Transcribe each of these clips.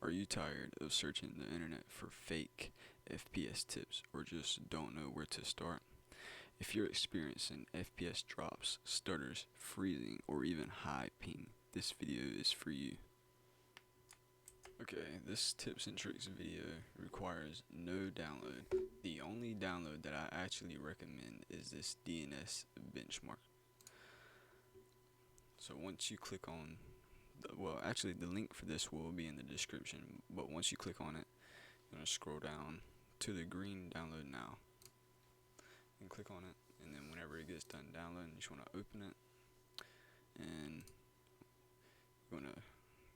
Are you tired of searching the internet for fake FPS tips or just don't know where to start? If you're experiencing FPS drops, stutters, freezing, or even high ping, this video is for you. Okay, this tips and tricks video requires no download. The only download that I actually recommend is this DNS benchmark. So once you click on the link for this will be in the description, but once you click on it, you're going to scroll down to the green download now and click on it, and then whenever it gets done downloading, you just want to open it, and you're going to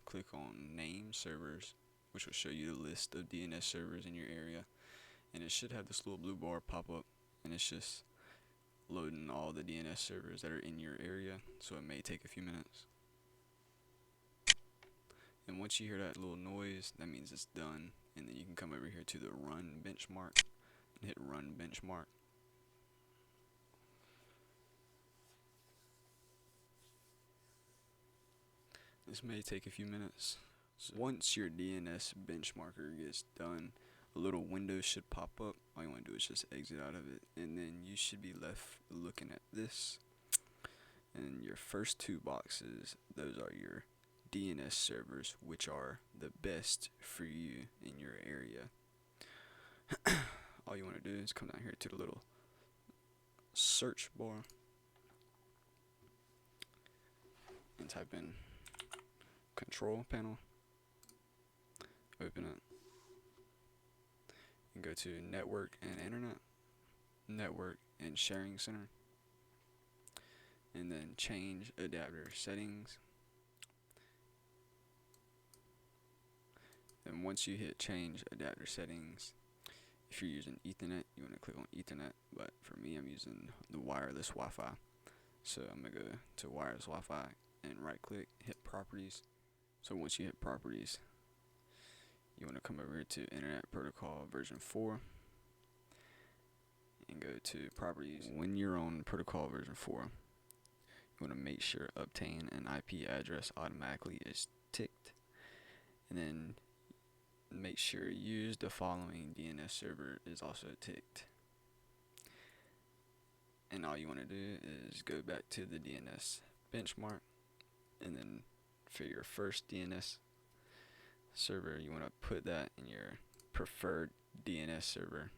click on name servers, which will show you the list of DNS servers in your area, and it should have this little blue bar pop up, and it's just loading all the DNS servers that are in your area, so it may take a few minutes. And once you hear that little noise, that means it's done, and then you can come over here to the run benchmark and hit run benchmark. This may take a few minutes. So once your DNS benchmarker gets done, a little window should pop up. All you want to do is just exit out of it, and then you should be left looking at this. And your first two boxes, those are your DNS servers, which are the best for you in your area. All you want to do is come down here to the little search bar and type in control panel, open it, and go to network and internet, network and sharing center, and then change adapter settings. And once you hit change adapter settings, if you're using Ethernet, you want to click on Ethernet, but for me, I'm using the wireless Wi-Fi. So I'm going to go to wireless Wi-Fi and right click, hit properties. So once you hit properties, you want to come over here to Internet Protocol version 4 and go to properties. When you're on protocol version 4, you want to make sure obtain an IP address automatically is ticked, and then make sure use the following DNS server is also ticked. And all you want to do is go back to the DNS benchmark, and then for your first DNS server, you want to put that in your preferred DNS server,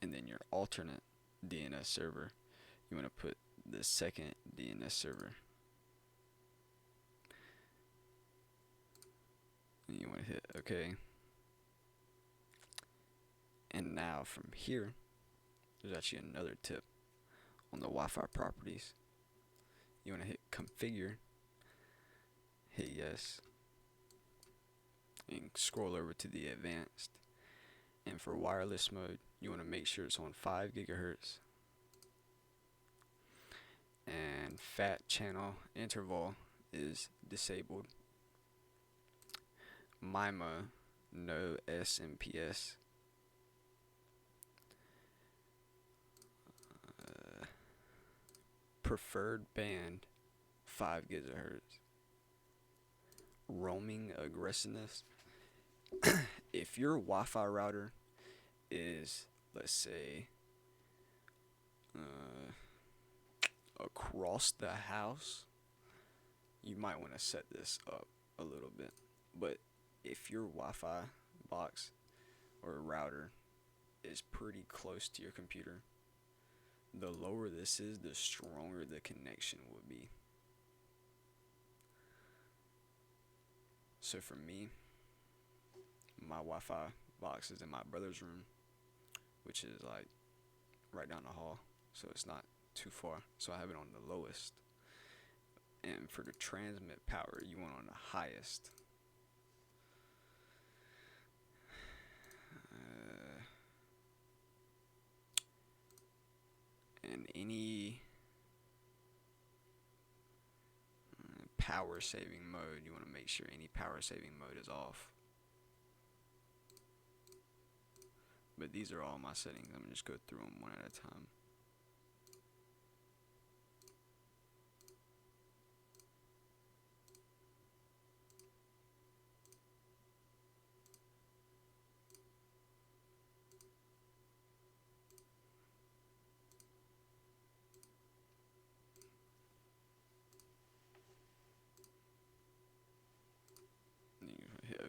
and then your alternate DNS server, you want to put the second DNS server, and you want to hit OK. And now from here, there's actually another tip on the Wi-Fi properties. You want to hit configure, hit yes, and scroll over to the advanced. And for wireless mode, you want to make sure it's on 5 gigahertz, and fat channel interval is disabled. MIMO, no SMPS. Preferred band 5 gigahertz. Roaming aggressiveness. If your Wi-Fi router is, let's say, across the house, you might want to set this up a little bit. But if your Wi-Fi box or router is pretty close to your computer, the lower this is, the stronger the connection would be. So for me, my Wi-Fi box is in my brother's room, which is like right down the hall, so it's not too far. So I have it on the lowest. And for the transmit power, you want on the highest. And any power saving mode, you want to make sure any power saving mode is off. But these are all my settings. I'm going to just go through them one at a time.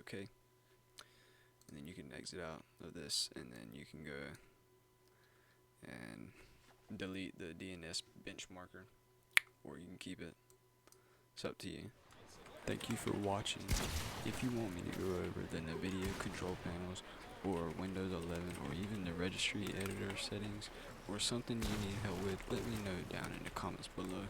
OK. And then you can exit out of this, and then you can go and delete the DNS benchmarker, or you can keep it. It's up to you. Thank you for watching. If you want me to go over the NVIDIA control panels, or Windows 11, or even the registry editor settings, or something you need help with, let me know down in the comments below.